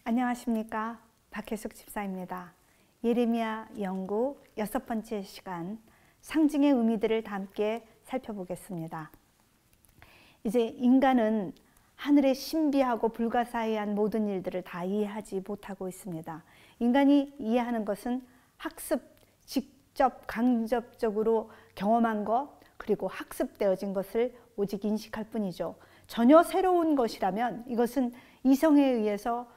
안녕하십니까, 박혜숙 집사입니다. 예레미야 연구 6번째 시간, 상징의 의미들을 다 함께 살펴보겠습니다. 이제 인간은 하늘의 신비하고 불가사의한 모든 일들을 다 이해하지 못하고 있습니다. 인간이 이해하는 것은 학습, 직접 간접적으로 경험한 것, 그리고 학습되어진 것을 오직 인식할 뿐이죠. 전혀 새로운 것이라면 이것은 이성에 의해서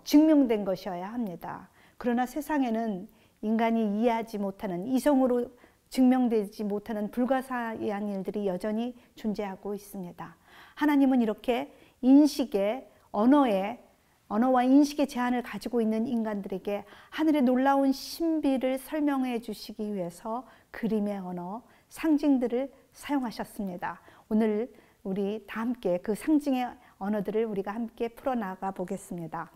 증명된 것이어야 합니다. 그러나 세상에는 인간이 이해하지 못하는, 이성으로 증명되지 못하는 불가사의한 일들이 여전히 존재하고 있습니다. 하나님은 이렇게 인식의, 언어와 인식의 제한을 가지고 있는 인간들에게 하늘의 놀라운 신비를 설명해 주시기 위해서 그림의 언어, 상징들을 사용하셨습니다. 오늘 우리 다 함께 그 상징의 언어들을 우리가 함께 풀어나가 보겠습니다.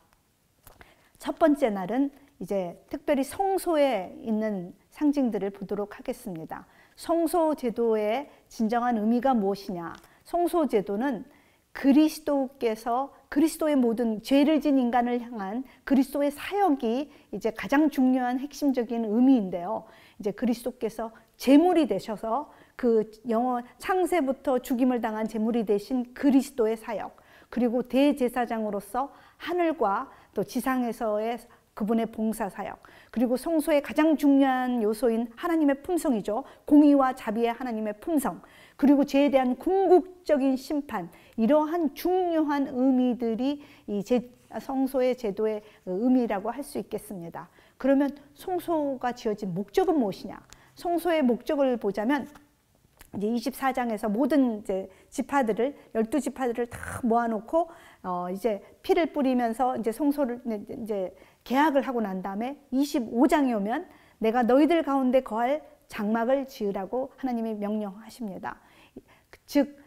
첫 번째 날은 이제 특별히 성소에 있는 상징들을 보도록 하겠습니다. 성소 제도의 진정한 의미가 무엇이냐? 성소 제도는 그리스도께서 그리스도의 모든 죄를 진 인간을 향한 그리스도의 사역이 이제 가장 중요한 핵심적인 의미인데요. 이제 그리스도께서 제물이 되셔서 그 창세부터 죽임을 당한 제물이 되신 그리스도의 사역, 그리고 대제사장으로서 하늘과 또 지상에서의 그분의 봉사 사역, 그리고 성소의 가장 중요한 요소인 하나님의 품성이죠. 공의와 자비의 하나님의 품성, 그리고 죄에 대한 궁극적인 심판, 이러한 중요한 의미들이 이 성소의 제도의 의미라고 할 수 있겠습니다. 그러면 성소가 지어진 목적은 무엇이냐? 성소의 목적을 보자면 이제 24장에서 모든 이제 지파들을 12지파들을 다 모아놓고 이제 피를 뿌리면서 이제 성소를 이제 계약을 하고 난 다음에 25장에 오면 내가 너희들 가운데 거할 장막을 지으라고 하나님이 명령하십니다. 즉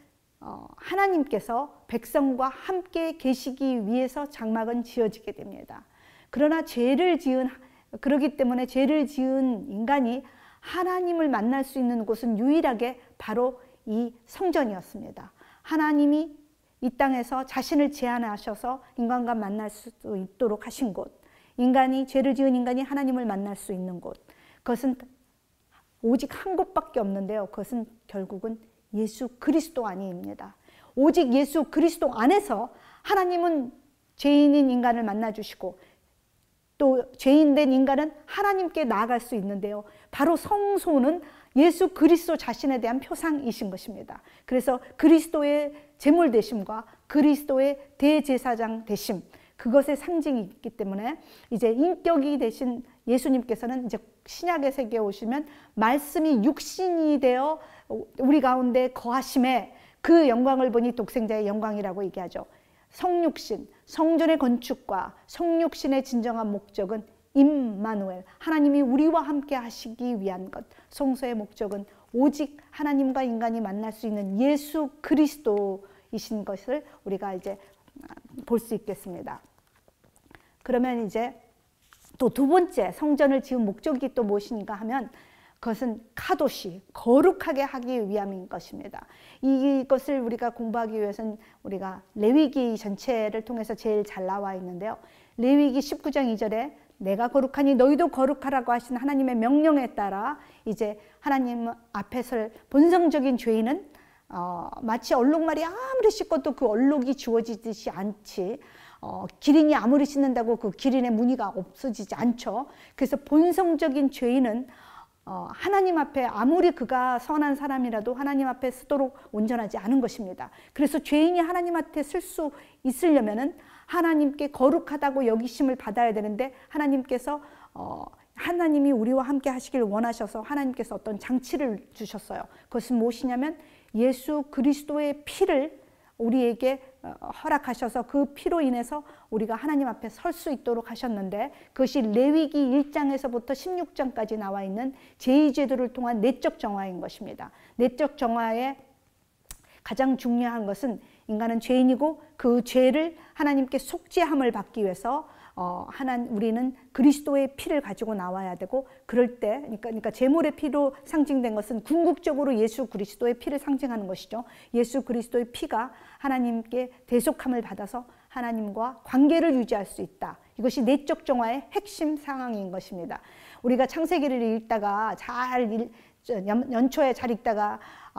하나님께서 백성과 함께 계시기 위해서 장막은 지어지게 됩니다. 그러나 그러기 때문에 죄를 지은 인간이 하나님을 만날 수 있는 곳은 유일하게 바로 이 성전이었습니다. 하나님이 이 땅에서 자신을 제한하셔서 인간과 만날 수 있도록 하신 곳, 죄를 지은 인간이 하나님을 만날 수 있는 곳, 그것은 오직 한 곳밖에 없는데요. 그것은 결국은 예수 그리스도 안입니다. 오직 예수 그리스도 안에서 하나님은 죄인인 인간을 만나주시고 또 죄인된 인간은 하나님께 나아갈 수 있는데요. 바로 성소는 예수 그리스도 자신에 대한 표상이신 것입니다. 그래서 그리스도의 제물 되심과 그리스도의 대제사장 되심, 그것의 상징이 있기 때문에 이제 인격이 되신 예수님께서는 이제 신약의 세계에 오시면 말씀이 육신이 되어 우리 가운데 거하심에 그 영광을 보니 독생자의 영광이라고 얘기하죠. 성육신, 성전의 건축과 성육신의 진정한 목적은 임마누엘, 하나님이 우리와 함께 하시기 위한 것. 성소의 목적은 오직 하나님과 인간이 만날 수 있는 예수 그리스도이신 것을 우리가 이제 볼 수 있겠습니다. 그러면 이제 또 두 번째 성전을 지은 목적이 또 무엇인가 하면 그것은 카도시, 거룩하게 하기 위함인 것입니다. 이것을 우리가 공부하기 위해서는 우리가 레위기 전체를 통해서 제일 잘 나와 있는데요. 레위기 19장 2절에 내가 거룩하니 너희도 거룩하라고 하신 하나님의 명령에 따라 이제 하나님 앞에 설 본성적인 죄인은 마치 얼룩말이 아무리 씻고도 그 얼룩이 지워지듯이 않지, 기린이 아무리 씻는다고 그 기린의 무늬가 없어지지 않죠. 그래서 본성적인 죄인은 하나님 앞에 아무리 그가 선한 사람이라도 하나님 앞에 쓰도록 온전하지 않은 것입니다. 그래서 죄인이 하나님 앞에 쓸 수 있으려면은 하나님께 거룩하다고 여기심을 받아야 되는데 하나님께서 하나님이 우리와 함께 하시길 원하셔서 하나님께서 어떤 장치를 주셨어요. 그것은 무엇이냐면 예수 그리스도의 피를 우리에게 허락하셔서 그 피로 인해서 우리가 하나님 앞에 설 수 있도록 하셨는데, 그것이 레위기 1장에서부터 16장까지 나와 있는 제2제도를 통한 내적 정화인 것입니다. 내적 정화의 가장 중요한 것은 인간은 죄인이고 그 죄를 하나님께 속죄함을 받기 위해서 우리는 그리스도의 피를 가지고 나와야 되고, 그럴 때 그러니까 제물의 피로 상징된 것은 궁극적으로 예수 그리스도의 피를 상징하는 것이죠. 예수 그리스도의 피가 하나님께 대속함을 받아서 하나님과 관계를 유지할 수 있다. 이것이 내적 정화의 핵심 상황인 것입니다. 우리가 창세기를 읽다가 연초에 잘 읽다가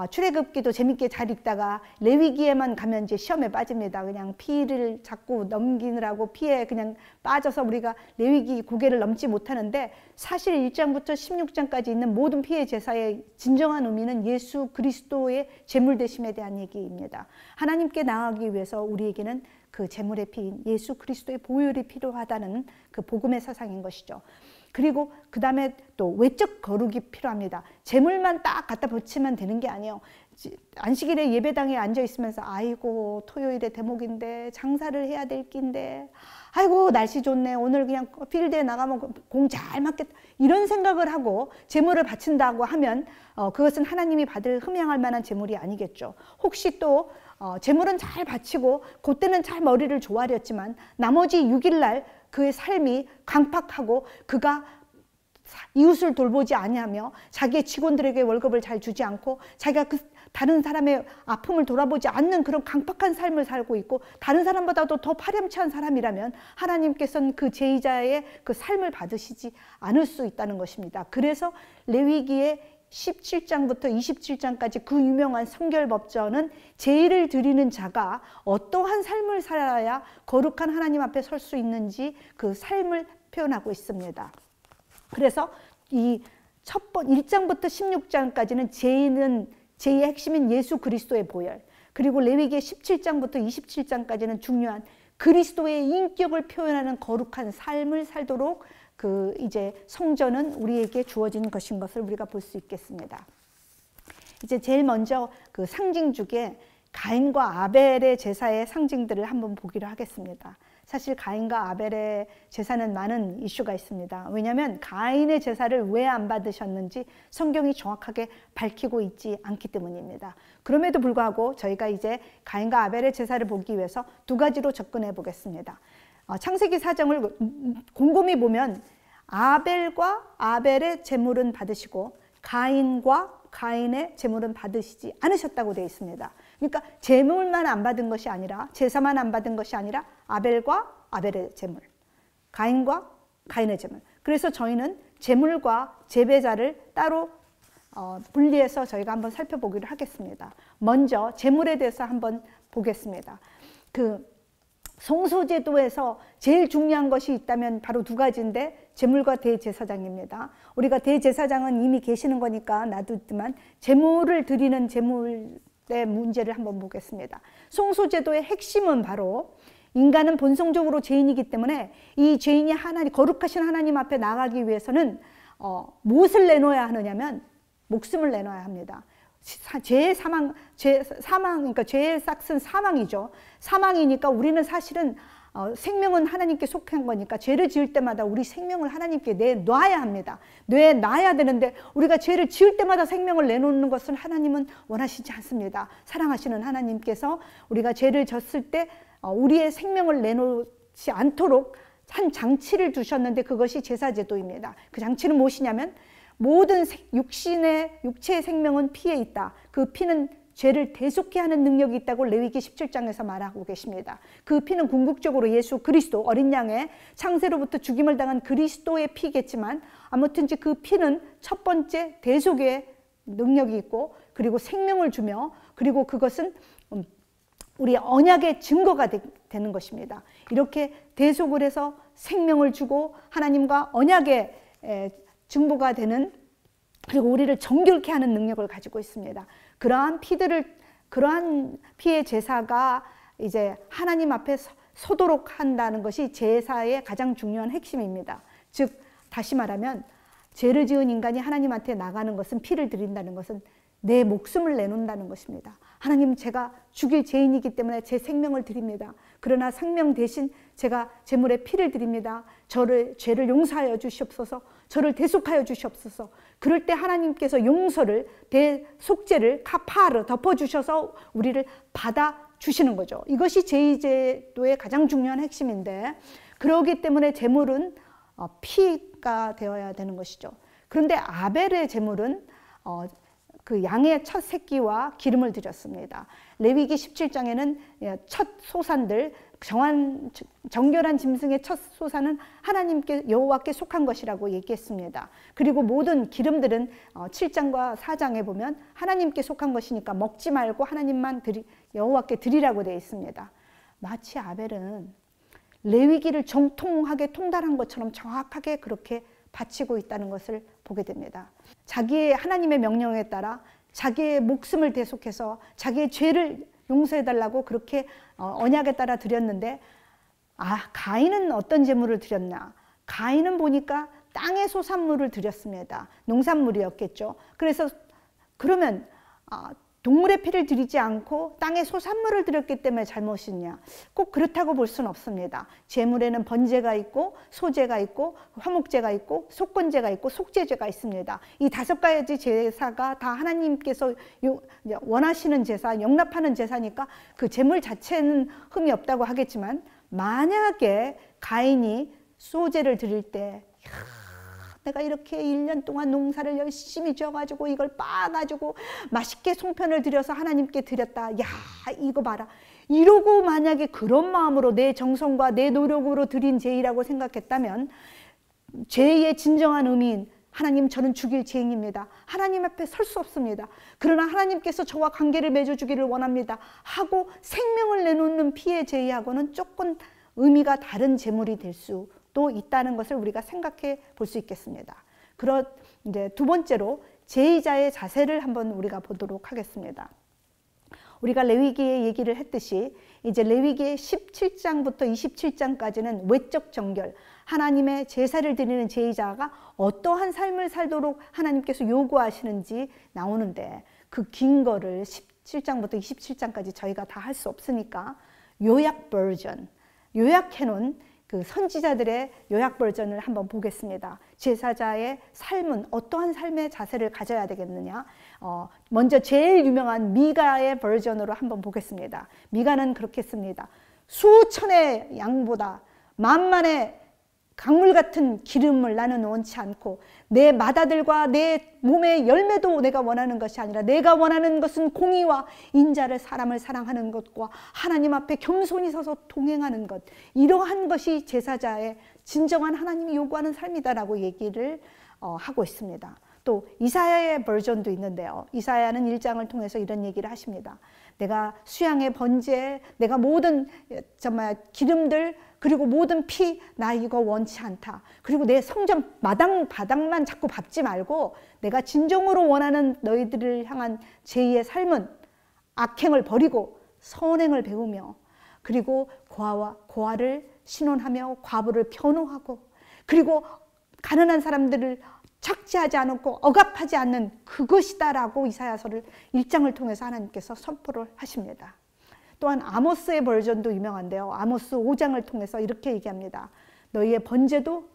출애굽기도 재밌게 잘 읽다가 레위기에만 가면 이제 시험에 빠집니다. 그냥 피를 자꾸 넘기느라고 피에 그냥 빠져서 우리가 레위기 고개를 넘지 못하는데, 사실 1장부터 16장까지 있는 모든 피의 제사의 진정한 의미는 예수 그리스도의 제물 되심에 대한 얘기입니다. 하나님께 나아가기 위해서 우리에게는 그 제물의 피인 예수 그리스도의 보혈이 필요하다는 그 복음의 사상인 것이죠. 그리고 그 다음에 또 외적 거룩이 필요합니다. 제물만 딱 갖다 붙이면 되는 게 아니에요. 안식일에 예배당에 앉아 있으면서 아이고 토요일에 대목인데 장사를 해야 될 낀데, 아이고 날씨 좋네, 오늘 그냥 필드에 나가면 공 잘 맞겠다, 이런 생각을 하고 제물을 바친다고 하면 그것은 하나님이 받을 흠양할 만한 제물이 아니겠죠. 혹시 또 제물은 잘 바치고 그때는 잘 머리를 조아렸지만 나머지 6일날 그의 삶이 강팍하고 그가 이웃을 돌보지 아니하며 자기의 직원들에게 월급을 잘 주지 않고 자기가 다른 사람의 아픔을 돌아보지 않는 그런 강팍한 삶을 살고 있고 다른 사람보다도 더 파렴치한 사람이라면 하나님께서는 그 제의자의 그 삶을 받으시지 않을 수 있다는 것입니다. 그래서 레위기의 17장부터 27장까지 그 유명한 성결법전은 제의를 드리는 자가 어떠한 삶을 살아야 거룩한 하나님 앞에 설 수 있는지 그 삶을 표현하고 있습니다. 그래서 이 1장부터 16장까지는 제의의 핵심인 예수 그리스도의 보혈, 그리고 레위기의 17장부터 27장까지는 중요한 그리스도의 인격을 표현하는 거룩한 삶을 살도록 그 이제 성전은 우리에게 주어진 것인 것을 우리가 볼 수 있겠습니다. 이제 제일 먼저 그 상징 중에 가인과 아벨의 제사의 상징들을 한번 보기로 하겠습니다. 사실 가인과 아벨의 제사는 많은 이슈가 있습니다. 왜냐하면 가인의 제사를 왜 안 받으셨는지 성경이 정확하게 밝히고 있지 않기 때문입니다. 그럼에도 불구하고 저희가 이제 가인과 아벨의 제사를 보기 위해서 두 가지로 접근해 보겠습니다. 창세기 4장을 곰곰이 보면 아벨과 아벨의 제물은 받으시고 가인과 가인의 제물은 받으시지 않으셨다고 되어 있습니다. 그러니까 제물만 안 받은 것이 아니라, 제사만 안 받은 것이 아니라 아벨과 아벨의 제물, 가인과 가인의 제물. 그래서 저희는 제물과 제배자를 따로 분리해서 저희가 한번 살펴보기로 하겠습니다. 먼저 제물에 대해서 한번 보겠습니다. 성소제도에서 제일 중요한 것이 있다면 바로 두 가지인데 제물과 대제사장입니다. 우리가 대제사장은 이미 계시는 거니까 놔두지만 제물을 드리는 제물의 문제를 한번 보겠습니다. 성소제도의 핵심은 바로 인간은 본성적으로 죄인이기 때문에 이 죄인이 거룩하신 하나님 앞에 나가기 위해서는 무엇을 내놓아야 하느냐면 목숨을 내놔야 합니다. 죄의 사망, 그러니까 죄의 싹은 사망이죠. 사망이니까 우리는 사실은 생명은 하나님께 속한 거니까 죄를 지을 때마다 우리 생명을 하나님께 내놔야 합니다. 내놔야 되는데 우리가 죄를 지을 때마다 생명을 내놓는 것을 하나님은 원하시지 않습니다. 사랑하시는 하나님께서 우리가 죄를 졌을 때 우리의 생명을 내놓지 않도록 한 장치를 두셨는데 그것이 제사제도입니다. 그 장치는 무엇이냐면 모든 육체의 생명은 피에 있다. 그 피는 죄를 대속케 하는 능력이 있다고 레위기 17장에서 말하고 계십니다. 그 피는 궁극적으로 예수 그리스도 어린 양의 창세로부터 죽임을 당한 그리스도의 피겠지만 아무튼지 그 피는 첫 번째 대속의 능력이 있고 그리고 생명을 주며 그리고 그것은 우리 언약의 증거가 되는 것입니다. 이렇게 대속을 해서 생명을 주고 하나님과 언약의 증보가 되는, 그리고 우리를 정결케 하는 능력을 가지고 있습니다. 그러한 피의 제사가 이제 하나님 앞에 서도록 한다는 것이 제사의 가장 중요한 핵심입니다. 즉 다시 말하면 죄를 지은 인간이 하나님한테 나가는 것은, 피를 드린다는 것은 내 목숨을 내놓는다는 것입니다. 하나님, 제가 죽일 죄인이기 때문에 제 생명을 드립니다. 그러나 생명 대신 제가 제물에 피를 드립니다. 죄를 용서하여 주시옵소서. 저를 대속하여 주시옵소서. 그럴 때 하나님께서 용서를, 대속죄를 카파르 덮어주셔서 우리를 받아주시는 거죠. 이것이 제의제도의 가장 중요한 핵심인데, 그러기 때문에 제물은 피가 되어야 되는 것이죠. 그런데 아벨의 제물은 그 양의 첫 새끼와 기름을 드렸습니다. 레위기 17장에는 첫 소산들, 정결한 짐승의 첫 소산은 하나님께 여호와께 속한 것이라고 얘기했습니다. 그리고 모든 기름들은 7장과 4장에 보면 하나님께 속한 것이니까 먹지 말고 하나님만 여호와께 드리라고 되어 있습니다. 마치 아벨은 레위기를 정통하게 통달한 것처럼 정확하게 그렇게 바치고 있다는 것을 보게 됩니다. 자기의 하나님의 명령에 따라 자기의 목숨을 대속해서 자기의 죄를 용서해달라고 그렇게 언약에 따라 드렸는데, 가인은 어떤 제물을 드렸나? 가인은 보니까 땅의 소산물을 드렸습니다. 농산물이었겠죠. 그래서 그러면 동물의 피를 드리지 않고 땅의 소산물을 드렸기 때문에 잘못이냐? 꼭 그렇다고 볼 수는 없습니다. 제물에는 번제가 있고 소제가 있고 화목제가 있고 속건제가 있고 속죄제가 있습니다. 이 5가지 제사가 다 하나님께서 원하시는 제사, 용납하는 제사니까 그 제물 자체는 흠이 없다고 하겠지만, 만약에 가인이 소제를 드릴 때 내가 이렇게 1년 동안 농사를 열심히 지어가지고 이걸 빻아가지고 맛있게 송편을 드려서 하나님께 드렸다. 야, 이거 봐라. 이러고 만약에 그런 마음으로 내 정성과 내 노력으로 드린 제의라고 생각했다면, 죄의 진정한 의미인 하나님, 저는 죽일 죄인입니다. 하나님 앞에 설 수 없습니다. 그러나 하나님께서 저와 관계를 맺어주기를 원합니다 하고 생명을 내놓는 피의 제의하고는 조금 의미가 다른 제물이 될 수도 있다는 것을 우리가 생각해 볼 수 있겠습니다. 이제 두 번째로 제의자의 자세를 한번 우리가 보도록 하겠습니다. 우리가 레위기의 얘기를 했듯이 이제 레위기의 17장부터 27장까지는 외적 정결, 하나님의 제사를 드리는 제의자가 어떠한 삶을 살도록 하나님께서 요구하시는지 나오는데, 그 긴 거를 17장부터 27장까지 저희가 다 할 수 없으니까 요약 버전, 요약해놓은 그 선지자들의 요약 버전을 한번 보겠습니다. 제사자의 삶은 어떠한 삶의 자세를 가져야 되겠느냐? 먼저 제일 유명한 미가의 버전으로 한번 보겠습니다. 미가는 그렇게 씁니다. 수천의 양보다 만만의 강물 같은 기름을 나는 원치 않고, 내 맏아들과 내 몸의 열매도 내가 원하는 것이 아니라 내가 원하는 것은 공의와 인자를, 사람을 사랑하는 것과 하나님 앞에 겸손히 서서 동행하는 것, 이러한 것이 제사자의 진정한 하나님이 요구하는 삶이다라고 얘기를 하고 있습니다. 또 이사야의 버전도 있는데요. 이사야는 1장을 통해서 이런 얘기를 하십니다. 내가 수양의 번제, 내가 모든 정말 기름들, 그리고 모든 피, 나 이거 원치 않다. 그리고 내 성전 바닥만 자꾸 밟지 말고 내가 진정으로 원하는 너희들을 향한 제의의 삶은 악행을 버리고 선행을 배우며, 그리고 고아를 신원하며 과부를 변호하고, 그리고 가난한 사람들을 착취하지 않고 억압하지 않는 그것이다라고 이사야서를 1장을 통해서 하나님께서 선포를 하십니다. 또한 아모스의 버전도 유명한데요. 아모스 5장을 통해서 이렇게 얘기합니다. 너희의 번제도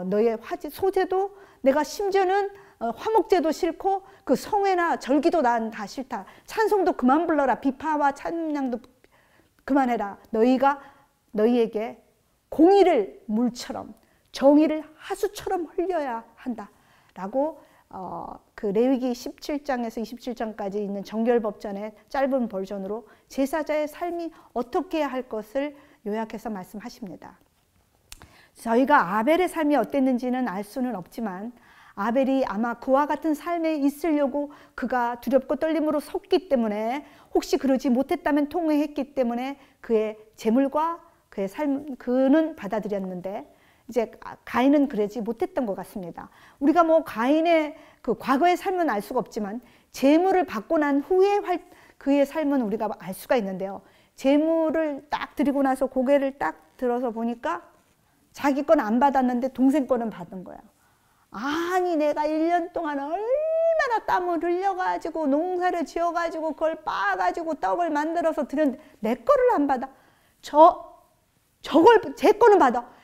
너희의 소제도, 내가 심지어는 화목제도 싫고 그 성회나 절기도 난 다 싫다. 찬송도 그만 불러라. 비파와 찬양도 그만해라. 너희가 너희에게 공의를 물처럼, 정의를 하수처럼 흘려야 한다 라고 그 레위기 17장에서 27장까지 있는 정결법전의 짧은 버전으로 제사자의 삶이 어떻게 해야 할 것을 요약해서 말씀하십니다. 저희가 아벨의 삶이 어땠는지는 알 수는 없지만, 아벨이 아마 그와 같은 삶에 있으려고 그가 두렵고 떨림으로 섰기 때문에, 혹시 그러지 못했다면 통회했기 때문에 그의 재물과 그의 삶, 그는 받아들였는데, 이제 가인은 그러지 못했던 것 같습니다. 우리가 뭐 가인의 그 과거의 삶은 알 수가 없지만 재물을 받고 난 후에 그의 삶은 우리가 알 수가 있는데요. 재물을 딱 드리고 나서 고개를 딱 들어서 보니까 자기 건 안 받았는데 동생 거는 받은 거야. 아니, 내가 1년 동안 얼마나 땀을 흘려가지고 농사를 지어가지고 그걸 빻아가지고 떡을 만들어서 드렸는데 내 거를 안 받아. 저걸 제 거는 받아.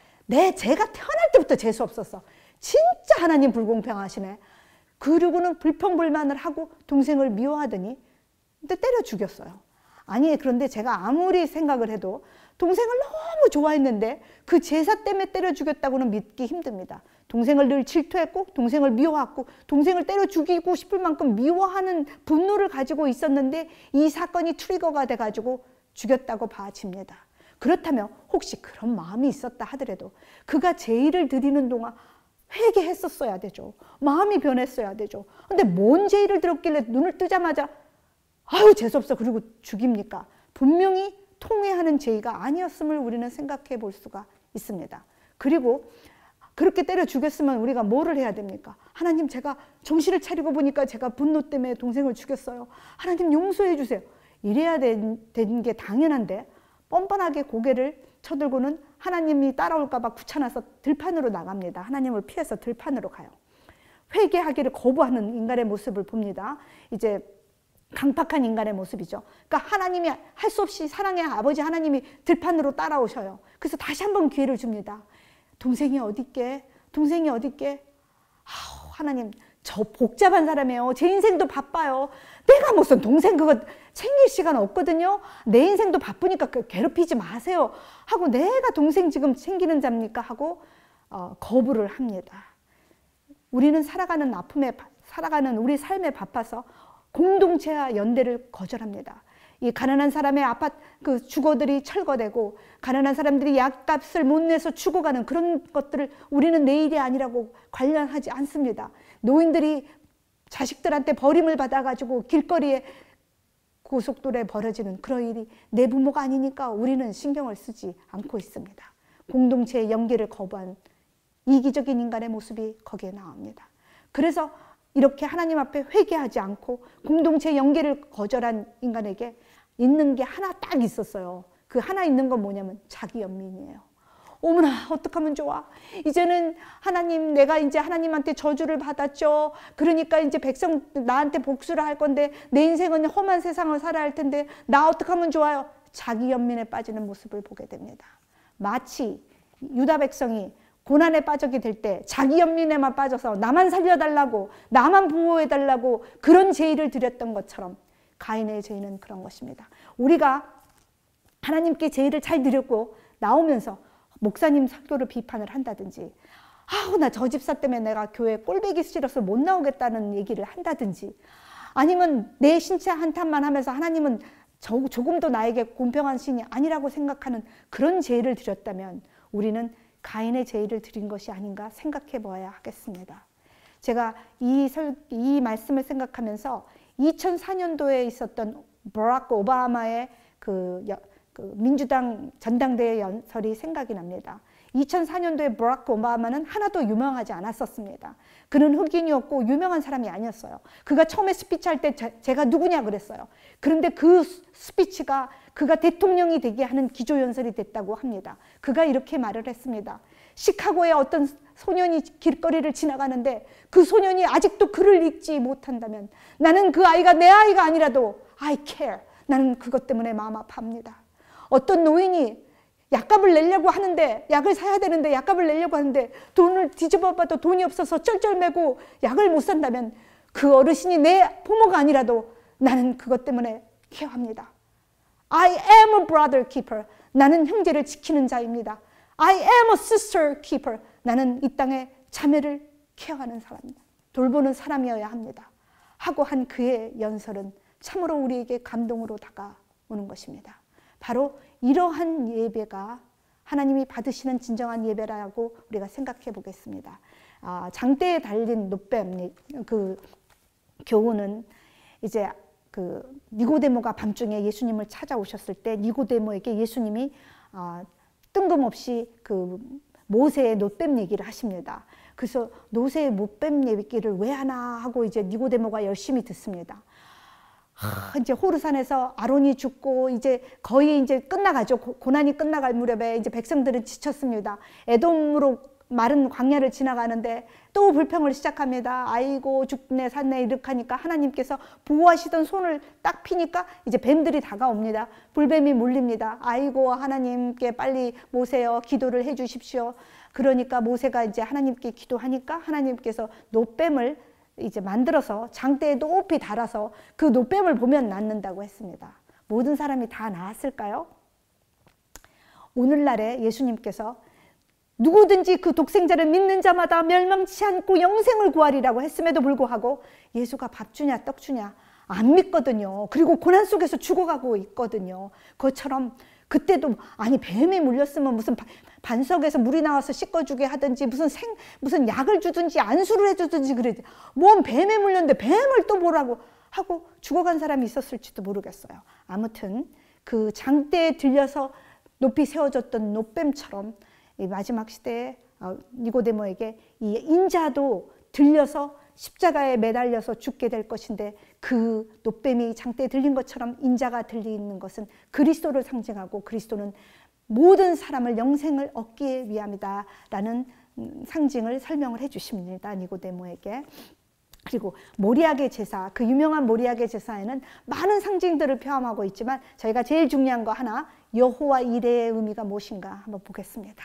제가 태어날 때부터 재수 없었어. 진짜 하나님 불공평하시네. 그러고는 불평불만을 하고 동생을 미워하더니 근데 때려 죽였어요. 아니, 그런데 제가 아무리 생각을 해도 동생을 너무 좋아했는데 그 제사 때문에 때려 죽였다고는 믿기 힘듭니다. 동생을 늘 질투했고 동생을 미워했고 동생을 때려 죽이고 싶을 만큼 미워하는 분노를 가지고 있었는데 이 사건이 트리거가 돼가지고 죽였다고 봐집니다. 그렇다면 혹시 그런 마음이 있었다 하더라도 그가 제의를 드리는 동안 회개했었어야 되죠. 마음이 변했어야 되죠. 근데 뭔 제의를 들었길래 눈을 뜨자마자 아유 재수없어 그리고 죽입니까? 분명히 통회하는 제의가 아니었음을 우리는 생각해 볼 수가 있습니다. 그리고 그렇게 때려 죽였으면 우리가 뭐를 해야 됩니까? 하나님 제가 정신을 차리고 보니까 제가 분노 때문에 동생을 죽였어요. 하나님 용서해 주세요. 이래야 되는 게 당연한데 뻔뻔하게 고개를 쳐들고는 하나님이 따라올까 봐 귀찮아서 들판으로 나갑니다. 하나님을 피해서 들판으로 가요. 회개하기를 거부하는 인간의 모습을 봅니다. 이제 강팍한 인간의 모습이죠. 그러니까 하나님이 할 수 없이 사랑의 아버지 하나님이 들판으로 따라오셔요. 그래서 다시 한번 기회를 줍니다. 동생이 어딨게? 동생이 어딨게? 하나님 저 복잡한 사람이에요. 제 인생도 바빠요. 내가 무슨 동생 그거 챙길 시간 없거든요. 내 인생도 바쁘니까 괴롭히지 마세요. 하고 내가 동생 지금 챙기는 잡니까? 하고 거부를 합니다. 우리는 살아가는 아픔에 살아가는 우리 삶에 바빠서 공동체와 연대를 거절합니다. 이 가난한 사람의 아파트 그 주거들이 철거되고 가난한 사람들이 약값을 못 내서 죽어가는 그런 것들을 우리는 내 일이 아니라고 관련하지 않습니다. 노인들이 자식들한테 버림을 받아가지고 길거리에 고속도로에 벌어지는 그런 일이 내 부모가 아니니까 우리는 신경을 쓰지 않고 있습니다. 공동체의 연계를 거부한 이기적인 인간의 모습이 거기에 나옵니다. 그래서 이렇게 하나님 앞에 회개하지 않고 공동체의 연계를 거절한 인간에게 있는 게 하나 딱 있었어요. 그 하나 있는 건 뭐냐면 자기 연민이에요. 어머나 어떡하면 좋아. 이제는 하나님 내가 이제 하나님한테 저주를 받았죠. 그러니까 이제 백성 나한테 복수를 할 건데 내 인생은 험한 세상을 살아야 할 텐데 나 어떡하면 좋아요. 자기 연민에 빠지는 모습을 보게 됩니다. 마치 유다 백성이 고난에 빠지게 될 때 자기 연민에만 빠져서 나만 살려달라고 나만 보호해달라고 그런 제의를 드렸던 것처럼 가인의 제의는 그런 것입니다. 우리가 하나님께 제의를 잘 드렸고 나오면서 목사님 설교를 비판을 한다든지 아우 나 저 집사 때문에 내가 교회 꼴배기 싫어서 못 나오겠다는 얘기를 한다든지 아니면 내 신체 한탄만 하면서 하나님은 조금도 나에게 공평한 신이 아니라고 생각하는 그런 제의를 드렸다면 우리는 가인의 제의를 드린 것이 아닌가 생각해 봐야 하겠습니다. 제가 이 말씀을 생각하면서 2004년도에 있었던 버락 오바마의 그 민주당 전당대회 연설이 생각이 납니다. 2004년도에 버락 오바마는 하나도 유명하지 않았었습니다. 그는 흑인이었고 유명한 사람이 아니었어요. 그가 처음에 스피치할 때 제가 누구냐 그랬어요. 그런데 그 스피치가 그가 대통령이 되게 하는 기조연설이 됐다고 합니다. 그가 이렇게 말을 했습니다. 시카고에 어떤 소년이 길거리를 지나가는데 그 소년이 아직도 글을 읽지 못한다면 나는 그 아이가 내 아이가 아니라도 I care. 나는 그것 때문에 마음 아파합니다. 어떤 노인이 약값을 내려고 하는데 약을 사야 되는데 약값을 내려고 하는데 돈을 뒤집어 봐도 돈이 없어서 쩔쩔매고 약을 못 산다면 그 어르신이 내 부모가 아니라도 나는 그것 때문에 케어합니다. I am a brother keeper. 나는 형제를 지키는 자입니다. I am a sister keeper. 나는 이 땅의 자매를 케어하는 사람입니다. 돌보는 사람이어야 합니다. 하고 한 그의 연설은 참으로 우리에게 감동으로 다가오는 것입니다. 바로 이러한 예배가 하나님이 받으시는 진정한 예배라고 우리가 생각해 보겠습니다. 장대에 달린 놋뱀 그 교훈은 이제 그 니고데모가 밤중에 예수님을 찾아오셨을 때 니고데모에게 예수님이 뜬금없이 그 모세의 놋뱀 얘기를 하십니다. 그래서 모세의 놋뱀 얘기를 왜 하나 하고 이제 니고데모가 열심히 듣습니다. 이제 호르산에서 아론이 죽고 이제 거의 이제 끝나가죠. 고난이 끝나갈 무렵에 이제 백성들은 지쳤습니다. 에돔으로 마른 광야를 지나가는데 또 불평을 시작합니다. 아이고 죽네 샀네 이렇게 하니까 하나님께서 보호하시던 손을 딱 피니까 이제 뱀들이 다가옵니다. 불뱀이 물립니다. 아이고 하나님께 빨리 모세여 기도를 해 주십시오. 그러니까 모세가 이제 하나님께 기도하니까 하나님께서 놋뱀을 이제 만들어서 장대에 높이 달아서 그 놋뱀을 보면 낫는다고 했습니다. 모든 사람이 다 나았을까요? 오늘날에 예수님께서 누구든지 그 독생자를 믿는 자마다 멸망치 않고 영생을 구하리라고 했음에도 불구하고 예수가 밥 주냐 떡 주냐 안 믿거든요. 그리고 고난 속에서 죽어가고 있거든요. 그것처럼 그때도 아니 뱀에 물렸으면 무슨 반석에서 물이 나와서 씻어주게 하든지 무슨 약을 주든지 안수를 해주든지 그래. 뭔 뱀에 물렸는데 뱀을 또 뭐라고 하고 죽어간 사람이 있었을지도 모르겠어요. 아무튼 그 장대에 들려서 높이 세워졌던 노뱀처럼 이 마지막 시대에 니고데모에게 이 인자도 들려서 십자가에 매달려서 죽게 될 것인데 그 노뱀이 장대에 들린 것처럼 인자가 들리는 것은 그리스도를 상징하고 그리스도는 모든 사람을 영생을 얻기 위함이다 라는 상징을 설명을 해 주십니다. 니고데모에게. 그리고 모리아의 제사, 그 유명한 모리아의 제사에는 많은 상징들을 포함하고 있지만 저희가 제일 중요한 거 하나, 여호와 이레의 의미가 무엇인가 한번 보겠습니다.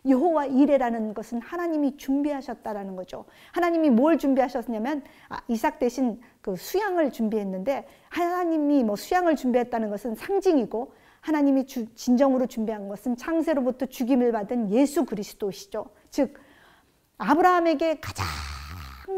여호와 이레라는 것은 하나님이 준비하셨다라는 거죠. 하나님이 뭘 준비하셨냐면 이삭 대신 그 수양을 준비했는데 하나님이 뭐 수양을 준비했다는 것은 상징이고 하나님이 진정으로 준비한 것은 창세로부터 죽임을 받은 예수 그리스도시죠. 즉 아브라함에게 가장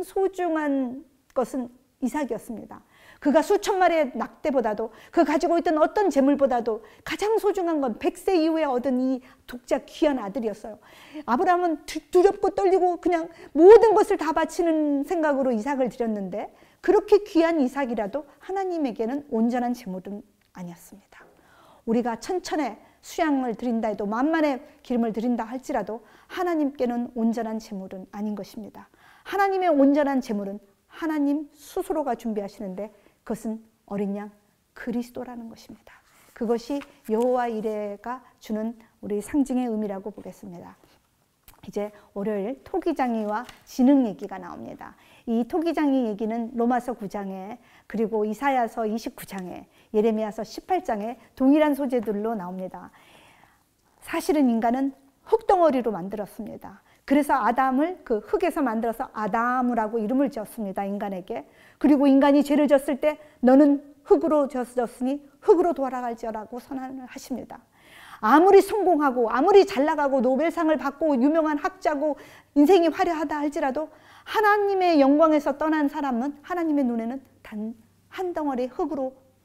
소중한 것은 이삭이었습니다. 그가 수천 마리의 낙대보다도 그 가지고 있던 어떤 재물보다도 가장 소중한 건 100세 이후에 얻은 이 독자 귀한 아들이었어요. 아브라함은 두렵고 떨리고 그냥 모든 것을 다 바치는 생각으로 이삭을 드렸는데 그렇게 귀한 이삭이라도 하나님에게는 온전한 재물은 아니었습니다. 우리가 천천에 수양을 드린다 해도 만만의 기름을 드린다 할지라도 하나님께는 온전한 재물은 아닌 것입니다. 하나님의 온전한 재물은 하나님 스스로가 준비하시는데 그것은 어린 양 그리스도라는 것입니다. 그것이 여호와 이레가 주는 우리 상징의 의미라고 보겠습니다. 이제 월요일 토기장이와 진흥 얘기가 나옵니다. 이 토기장이 얘기는 로마서 9장에 그리고 이사야서 29장에 예레미야서 18장에 동일한 소재들로 나옵니다. 사실은 인간은 흙덩어리로 만들었습니다. 그래서 아담을 그 흙에서 만들어서 아담이라고 이름을 지었습니다. 인간에게. 그리고 인간이 죄를 졌을 때 너는 흙으로 졌으니 흙으로 돌아갈지어라고 선언을 하십니다. 아무리 성공하고 아무리 잘 나가고 노벨상을 받고 유명한 학자고 인생이 화려하다 할지라도 하나님의 영광에서 떠난 사람은 하나님의 눈에는 단 한 덩어리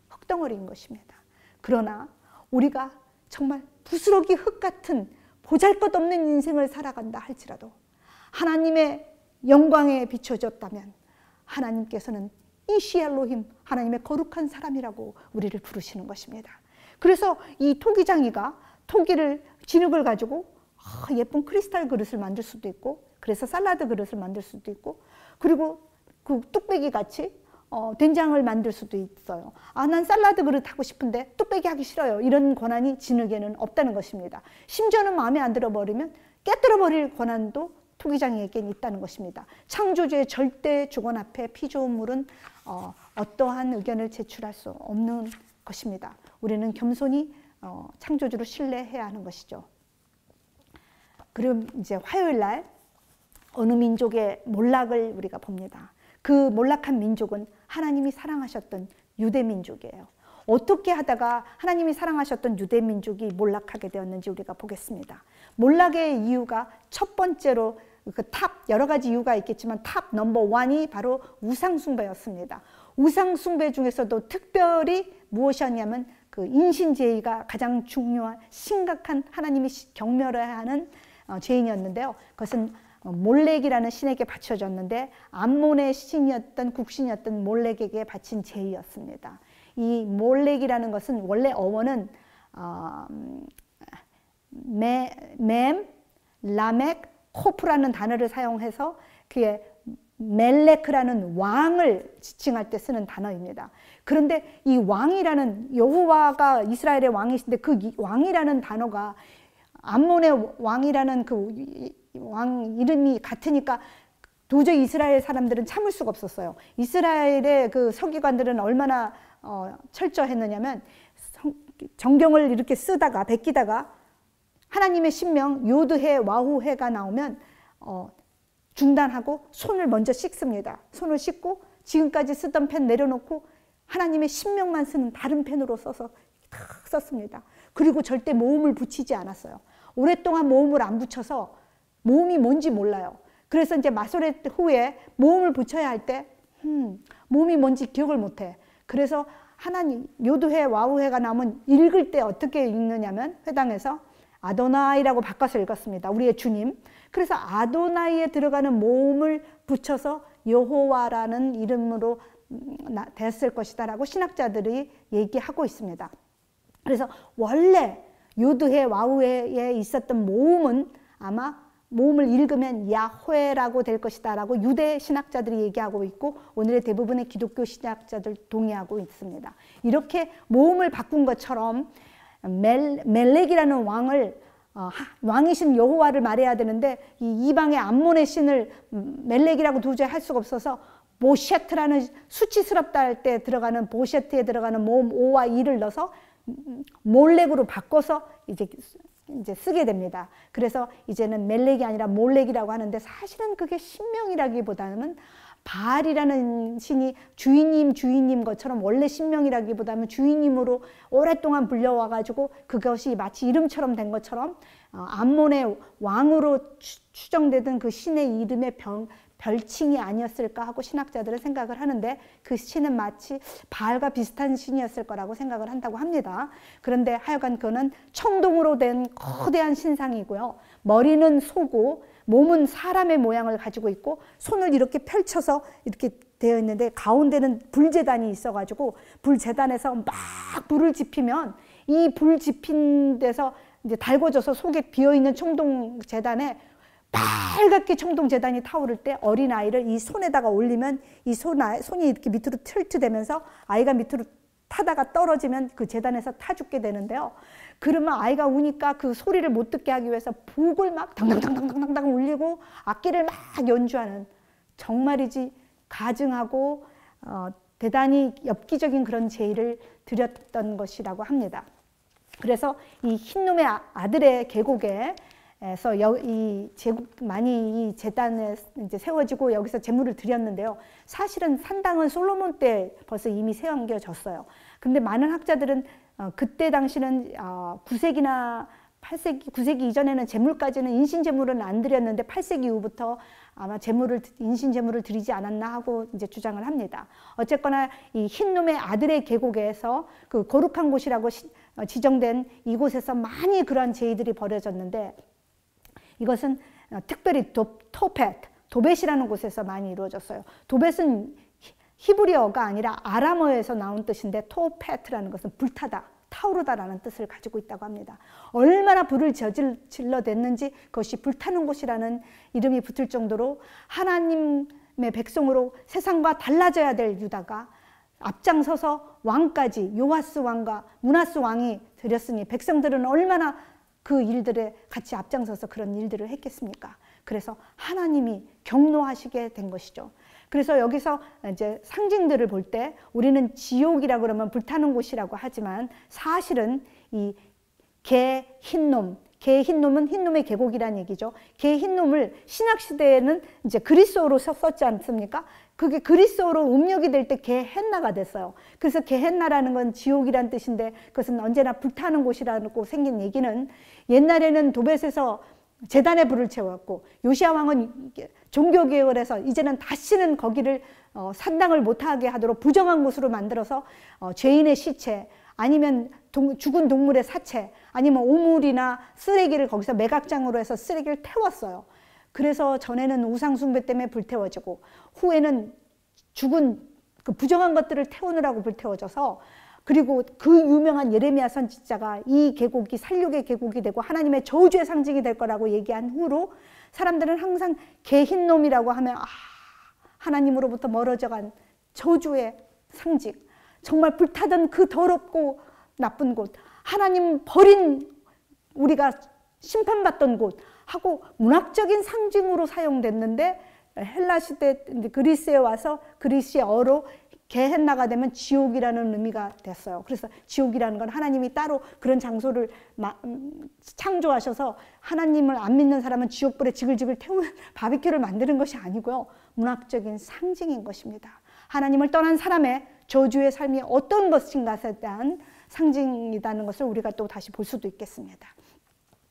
흙덩어리인 것입니다. 그러나 우리가 정말 부스러기 흙 같은 보잘것없는 인생을 살아간다 할지라도 하나님의 영광에 비춰졌다면 하나님께서는 이시엘로힘 하나님의 거룩한 사람이라고 우리를 부르시는 것입니다. 그래서 이 토기장이가 진흙을 가지고 예쁜 크리스탈 그릇을 만들 수도 있고 그래서 샐러드 그릇을 만들 수도 있고 그리고 그 뚝배기 같이 된장을 만들 수도 있어요. 난 샐러드 그릇 하고 싶은데 뚝배기 하기 싫어요. 이런 권한이 진흙에는 없다는 것입니다. 심지어는 마음에 안 들어버리면 깨뜨려 버릴 권한도 토기장이에겐 있다는 것입니다. 창조주의 절대 주권 앞에 피조물은 어떠한 의견을 제출할 수 없는 것입니다. 우리는 겸손히 창조주를 신뢰해야 하는 것이죠. 그럼 이제 화요일 날 어느 민족의 몰락을 우리가 봅니다. 그 몰락한 민족은 하나님이 사랑하셨던 유대 민족이에요. 어떻게 하다가 하나님이 사랑하셨던 유대 민족이 몰락하게 되었는지 우리가 보겠습니다. 몰락의 이유가 첫 번째로 여러 가지 이유가 있겠지만 탑 넘버 1이 바로 우상숭배였습니다. 우상숭배 중에서도 특별히 무엇이었냐면 그 인신제의가 가장 중요한 심각한 하나님이 경멸하는 죄인이었는데요. 그것은 몰렉이라는 신에게 바쳐졌는데 암몬의 신이었던 국신이었던 몰렉에게 바친 제의였습니다. 이 몰렉이라는 것은 원래 어원은 멤, 라멕, 코프라는 단어를 사용해서 그의 멜레크라는 왕을 지칭할 때 쓰는 단어입니다. 그런데 이 왕이라는 여호와가 이스라엘의 왕이신데 그 왕이라는 단어가 암몬의 왕이라는 그 왕 이름이 같으니까 도저히 이스라엘 사람들은 참을 수가 없었어요. 이스라엘의 그 서기관들은 얼마나 철저했느냐면 정경을 이렇게 쓰다가 베끼다가 하나님의 신명 요드해 와후해가 나오면 중단하고 손을 먼저 씻습니다. 손을 씻고 지금까지 쓰던 펜 내려놓고 하나님의 신명만 쓰는 다른 펜으로 써서 탁 썼습니다. 그리고 절대 모음을 붙이지 않았어요. 오랫동안 모음을 안 붙여서 모음이 뭔지 몰라요. 그래서 이제 마소렛 후에 모음을 붙여야 할 때 모음이 뭔지 기억을 못해. 그래서 하나님 요드해 와우해가 나오면 읽을 때 어떻게 읽느냐면 회당에서 아도나이라고 바꿔서 읽었습니다. 우리의 주님. 그래서 아도나이에 들어가는 모음을 붙여서 여호와라는 이름으로 됐을 것이다 라고 신학자들이 얘기하고 있습니다. 그래서 원래 요드해 와우해에 있었던 모음은 아마 모음을 읽으면 야훼라고 될 것이다 라고 유대 신학자들이 얘기하고 있고 오늘의 대부분의 기독교 신학자들 동의하고 있습니다. 이렇게 모음을 바꾼 것처럼 멜렉이라는 왕이신 여호와를 말해야 되는데 이 이방의 암몬의 신을 멜렉이라고 도저히 할 수가 없어서 보셰트라는 수치스럽다 할 때 들어가는 보셰트에 들어가는 모음 O와 E를 넣어서 몰렉으로 바꿔서 이제 쓰게 됩니다. 그래서 이제는 멜렉이 아니라 몰렉이라고 하는데 사실은 그게 신명이라기보다는 바알이라는 신이 주인님 것처럼 원래 신명이라기보다는 주인님으로 오랫동안 불려와 가지고 그것이 마치 이름처럼 된 것처럼 암몬의 왕으로 추정되던 그 신의 이름의 별칭이 아니었을까 하고 신학자들은 생각을 하는데 그 신은 마치 바알과 비슷한 신이었을 거라고 생각을 한다고 합니다. 그런데 하여간 그는 청동으로 된 거대한 신상이고요. 머리는 소고 몸은 사람의 모양을 가지고 있고 손을 이렇게 펼쳐서 이렇게 되어 있는데 가운데는 불제단이 있어가지고 불제단에서 막 불을 지피면 이 불 지핀 데서 이제 달궈져서 속에 비어있는 청동제단에 빨갛게 청동제단이 타오를 때 어린아이를 이 손에다가 올리면 이 손이 이렇게 밑으로 틸트되면서 아이가 밑으로 타다가 떨어지면 그 제단에서 타 죽게 되는데요. 그러면 아이가 우니까 그 소리를 못 듣게 하기 위해서 북을 막 당당당당당당 울리고 악기를 막 연주하는 정말이지 가증하고 대단히 엽기적인 그런 제의를 드렸던 것이라고 합니다. 그래서 이 흰놈의 아들의 계곡에 에서 많이 이 제단에 이제 세워지고 여기서 제물을 드렸는데요. 사실은 산당은 솔로몬 때 벌써 이미 세워졌어요. 근데 많은 학자들은 그때 당시는 9세기나 8세기, 9세기 이전에는 제물까지는 인신제물은 안 드렸는데 8세기 이후부터 아마 인신제물을 드리지 않았나 하고 이제 주장을 합니다. 어쨌거나 이 흰놈의 아들의 계곡에서 그 거룩한 곳이라고 지정된 이곳에서 많이 그러한 제의들이 벌어졌는데 이것은 특별히 도벳이라는 곳에서 많이 이루어졌어요. 도벳은 히브리어가 아니라 아람어에서 나온 뜻인데 토페트라는 것은 불타다, 타오르다라는 뜻을 가지고 있다고 합니다. 얼마나 불을 질러댔는지 그것이 불타는 곳이라는 이름이 붙을 정도로 하나님의 백성으로 세상과 달라져야 될 유다가 앞장서서 왕까지 요아스 왕과 므낫스 왕이 드렸으니 백성들은 얼마나 그 일들에 같이 앞장서서 그런 일들을 했겠습니까? 그래서 하나님이 경노하시게 된 것이죠. 그래서 여기서 이제 상징들을 볼 때 우리는 지옥이라 그러면 불타는 곳이라고 하지만 사실은 이 흰놈은 흰놈의 계곡이라는 얘기죠. 흰놈을 신학시대에는 이제 그리스어로 썼지 않습니까? 그게 그리스어로 음력이 될 때 게헨나가 됐어요. 그래서 게헨나라는 건 지옥이란 뜻인데 그것은 언제나 불타는 곳이라고 생긴 얘기는 옛날에는 도벳에서 제단에 불을 채웠고 요시야 왕은 종교개혁을 이제는 다시는 거기를 산당을 못하게 하도록 부정한 곳으로 만들어서 죄인의 시체 아니면 죽은 동물의 사체 아니면 오물이나 쓰레기를 거기서 매각장으로 해서 쓰레기를 태웠어요. 그래서 전에는 우상숭배 때문에 불태워지고 후에는 죽은 그 부정한 것들을 태우느라고 불태워져서 그리고 그 유명한 예레미야 선지자가 이 계곡이 살육의 계곡이 되고 하나님의 저주의 상징이 될 거라고 얘기한 후로 사람들은 항상 흰놈이라고 하면 하나님으로부터 멀어져간 저주의 상징 정말 불타던 그 더럽고 나쁜 곳 하나님 버린 우리가 심판받던 곳 하고 문학적인 상징으로 사용됐는데 헬라 시대 그리스에 와서 그리스어로 게헨나가 되면 지옥이라는 의미가 됐어요. 그래서 지옥이라는 건 하나님이 따로 그런 장소를 창조하셔서 하나님을 안 믿는 사람은 지옥불에 지글지글 태우는 바비큐를 만드는 것이 아니고요. 문학적인 상징인 것입니다. 하나님을 떠난 사람의 저주의 삶이 어떤 것인가에 대한 상징이라는 것을 우리가 또 다시 볼 수도 있겠습니다.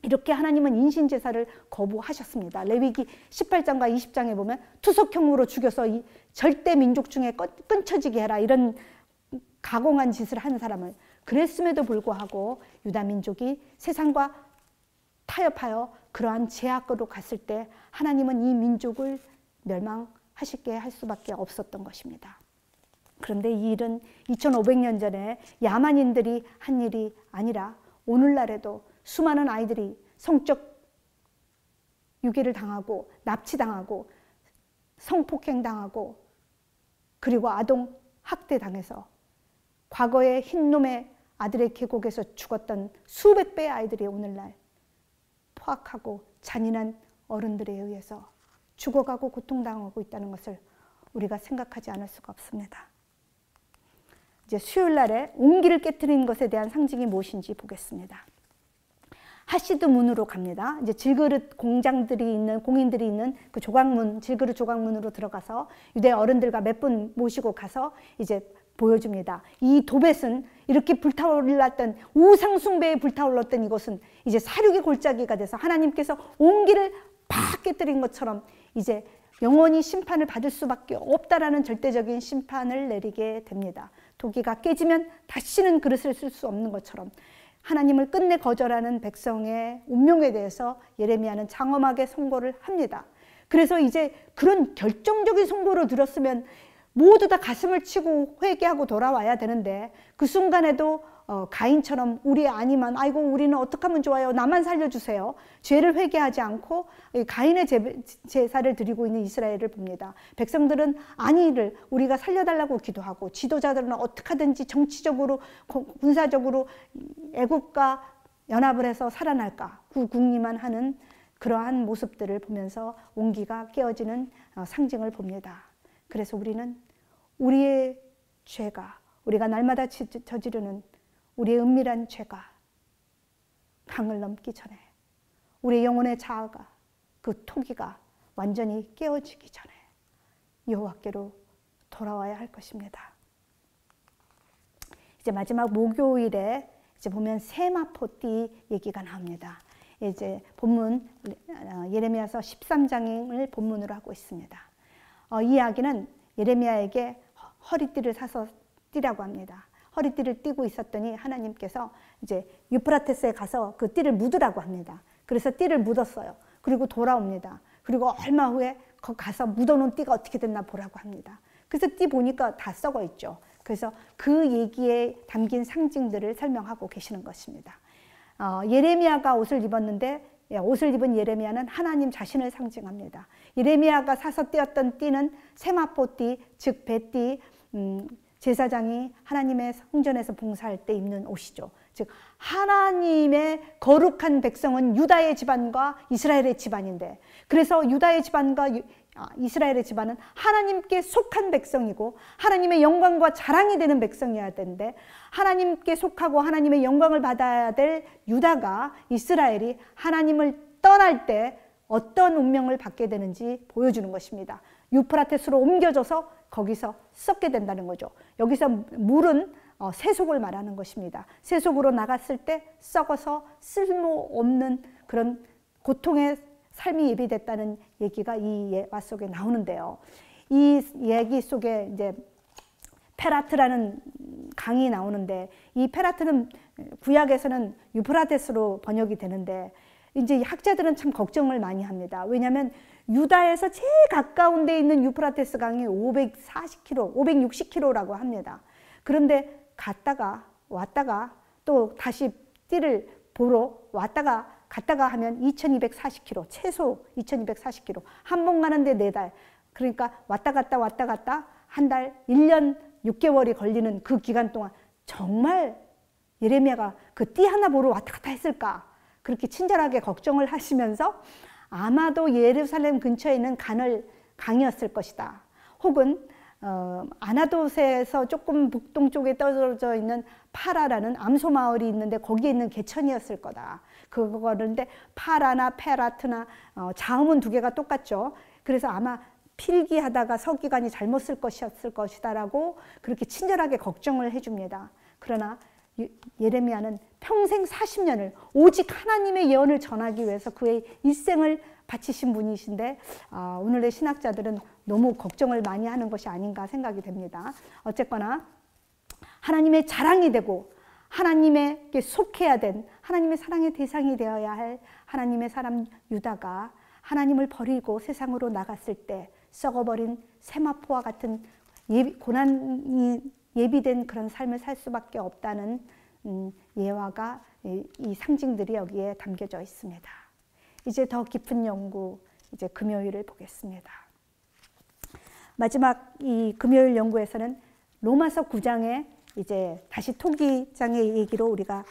이렇게 하나님은 인신제사를 거부하셨습니다. 레위기 18장과 20장에 보면 투석형으로 죽여서 이 절대 민족 중에 끊쳐지게 해라, 이런 가공한 짓을 한 사람을. 그랬음에도 불구하고 유다 민족이 세상과 타협하여 그러한 제약으로 갔을 때 하나님은 이 민족을 멸망하시게 할 수밖에 없었던 것입니다. 그런데 이 일은 2500년 전에 야만인들이 한 일이 아니라 오늘날에도 수많은 아이들이 성적 유괴를 당하고 납치당하고 성폭행당하고 그리고 아동 학대당해서 과거에 흰놈의 아들의 계곡에서 죽었던 수백 배의 아이들이 오늘날 포악하고 잔인한 어른들에 의해서 죽어가고 고통당하고 있다는 것을 우리가 생각하지 않을 수가 없습니다. 이제 수요일 날에 온기를 깨뜨리는 것에 대한 상징이 무엇인지 보겠습니다. 하시드 문으로 갑니다. 이제 질그릇 공장들이 있는, 공인들이 있는 그 조각문, 질그릇 조각문으로 들어가서 유대 어른들과 몇 분 모시고 가서 이제 보여줍니다. 이 도벳은 이렇게 불타올랐던, 우상숭배에 불타올랐던 이것은 이제 사륙의 골짜기가 돼서 하나님께서 온기를 팍 깨뜨린 것처럼 이제 영원히 심판을 받을 수밖에 없다라는 절대적인 심판을 내리게 됩니다. 도기가 깨지면 다시는 그릇을 쓸 수 없는 것처럼 하나님을 끝내 거절하는 백성의 운명에 대해서 예레미야는 장엄하게 선고를 합니다. 그래서 이제 그런 결정적인 선고를 들었으면 모두 다 가슴을 치고 회개하고 돌아와야 되는데 그 순간에도 가인처럼 우리 아니면 아이고 우리는 어떻게 하면 좋아요, 나만 살려주세요, 죄를 회개하지 않고 가인의 제사를 드리고 있는 이스라엘을 봅니다. 백성들은 아니를 우리가 살려달라고 기도하고 지도자들은 어떻게 하든지 정치적으로 군사적으로 애국과 연합을 해서 살아날까 구궁리만 하는 그러한 모습들을 보면서 온기가 깨어지는 상징을 봅니다. 그래서 우리는 우리의 죄가, 우리가 날마다 저지르는 우리의 은밀한 죄가 강을 넘기 전에, 우리의 영혼의 자아가, 그 토기가 완전히 깨어지기 전에 여호와께로 돌아와야 할 것입니다. 이제 마지막 목요일에 이제 보면 세마포띠 얘기가 나옵니다. 이제 본문 예레미야서 13장을 본문으로 하고 있습니다. 이 이야기는 예레미야에게 허리띠를 사서 띠라고 합니다. 허리띠를 띠고 있었더니 하나님께서 이제 유프라테스에 가서 그 띠를 묻으라고 합니다. 그래서 띠를 묻었어요. 그리고 돌아옵니다. 그리고 얼마 후에 거기 가서 묻어놓은 띠가 어떻게 됐나 보라고 합니다. 그래서 띠 보니까 다 썩어 있죠. 그래서 그 얘기에 담긴 상징들을 설명하고 계시는 것입니다. 예레미야가 옷을 입었는데 옷을 입은 예레미야는 하나님 자신을 상징합니다. 예레미야가 사서 띄었던 띠는 세마포띠, 즉 배띠, 제사장이 하나님의 성전에서 봉사할 때 입는 옷이죠. 즉 하나님의 거룩한 백성은 유다의 집안과 이스라엘의 집안인데, 그래서 유다의 집안과 이스라엘의 집안은 하나님께 속한 백성이고 하나님의 영광과 자랑이 되는 백성이어야 되는데, 하나님께 속하고 하나님의 영광을 받아야 될 유다가, 이스라엘이 하나님을 떠날 때 어떤 운명을 받게 되는지 보여주는 것입니다. 유프라테스로 옮겨져서 거기서 썩게 된다는 거죠. 여기서 물은 세속을 말하는 것입니다. 세속으로 나갔을 때 썩어서 쓸모없는 그런 고통의 삶이 예비됐다는 얘기가 이 예화 속에 나오는데요. 이 얘기 속에 이제 페라트라는 강이 나오는데, 이 페라트는 구약에서는 유프라테스로 번역이 되는데, 이제 학자들은 참 걱정을 많이 합니다. 왜냐하면 유다에서 제일 가까운 데 있는 유프라테스 강이 540km, 560km라고 합니다. 그런데 갔다가 왔다가 또 다시 띠를 보러 갔다가 하면 2240km, 최소 2240km. 한 번 가는데 4달. 그러니까 왔다 갔다 한 달, 1년 6개월이 걸리는 그 기간 동안 정말 예레미야가 그 띠 하나 보러 왔다 갔다 했을까? 그렇게 친절하게 걱정을 하시면서 아마도 예루살렘 근처에 있는 강이었을 것이다. 혹은 아나돗에서 조금 북동쪽에 떨어져 있는 파라라는 암소 마을이 있는데 거기에 있는 개천이었을 거다. 그런데 파라나 페라트나 자음은 두 개가 똑같죠. 그래서 아마 필기하다가 서기관이 잘못 쓸 것이었을 것이다라고 그렇게 친절하게 걱정을 해줍니다. 그러나 예레미야는 평생 40년을 오직 하나님의 예언을 전하기 위해서 그의 일생을 바치신 분이신데 오늘의 신학자들은 너무 걱정을 많이 하는 것이 아닌가 생각이 됩니다. 어쨌거나 하나님의 자랑이 되고 하나님에게 속해야 된 하나님의 사랑의 대상이 되어야 할 하나님의 사람 유다가 하나님을 버리고 세상으로 나갔을 때 썩어버린 세마포와 같은 고난이 예비된 그런 삶을 살 수밖에 없다는 예화가 이 상징들이 여기에 담겨져 있습니다. 이제 더 깊은 연구, 이제 금요일을 보겠습니다. 마지막 이 금요일 연구에서는 로마서 9장에 이제 다시 토기장의 얘기로 우리가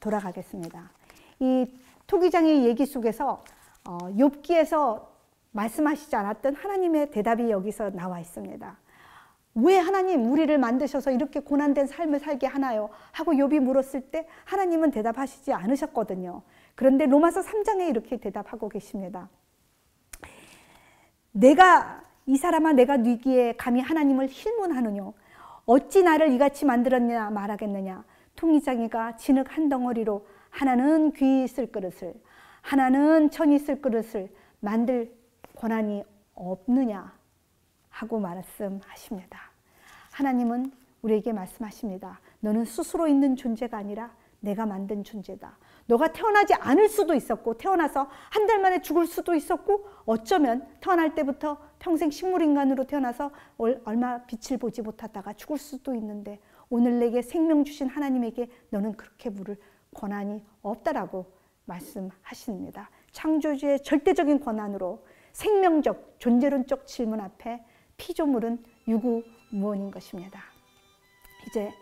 돌아가겠습니다. 이 토기장의 얘기 속에서 욥기에서 말씀하시지 않았던 하나님의 대답이 여기서 나와 있습니다. 왜 하나님 우리를 만드셔서 이렇게 고난된 삶을 살게 하나요? 하고 욥이 물었을 때 하나님은 대답하시지 않으셨거든요. 그런데 로마서 3장에 이렇게 대답하고 계십니다. 내가 이 사람아 내가 뉘기에 감히 하나님을 힐문하느뇨? 어찌 나를 이같이 만들었냐 말하겠느냐? 통이장이가 진흙 한 덩어리로 하나는 귀 쓸 그릇을 하나는 천이 쓸 그릇을 만들 권한이 없느냐 하고 말씀하십니다. 하나님은 우리에게 말씀하십니다. 너는 스스로 있는 존재가 아니라 내가 만든 존재다. 너가 태어나지 않을 수도 있었고 태어나서 한 달 만에 죽을 수도 있었고 어쩌면 태어날 때부터 평생 식물인간으로 태어나서 얼마 빛을 보지 못하다가 죽을 수도 있는데 오늘 내게 생명 주신 하나님에게 너는 그렇게 물을 권한이 없다라고 말씀하십니다. 창조주의 절대적인 권한으로 생명적, 존재론적 질문 앞에 피조물은 유구무원인 것입니다. 이제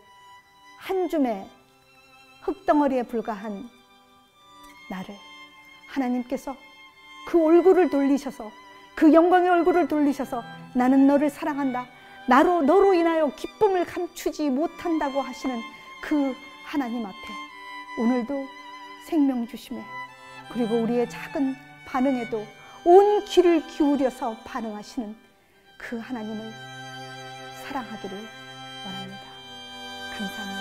한 줌의 흙덩어리에 불과한 나를 하나님께서 그 얼굴을 돌리셔서 그 영광의 얼굴을 돌리셔서 나는 너를 사랑한다. 너로 인하여 기쁨을 감추지 못한다고 하시는 그 하나님 앞에 오늘도 생명 주심에 그리고 우리의 작은 반응에도 온 귀를 기울여서 반응하시는 그 하나님을 사랑하기를 원합니다. 감사합니다.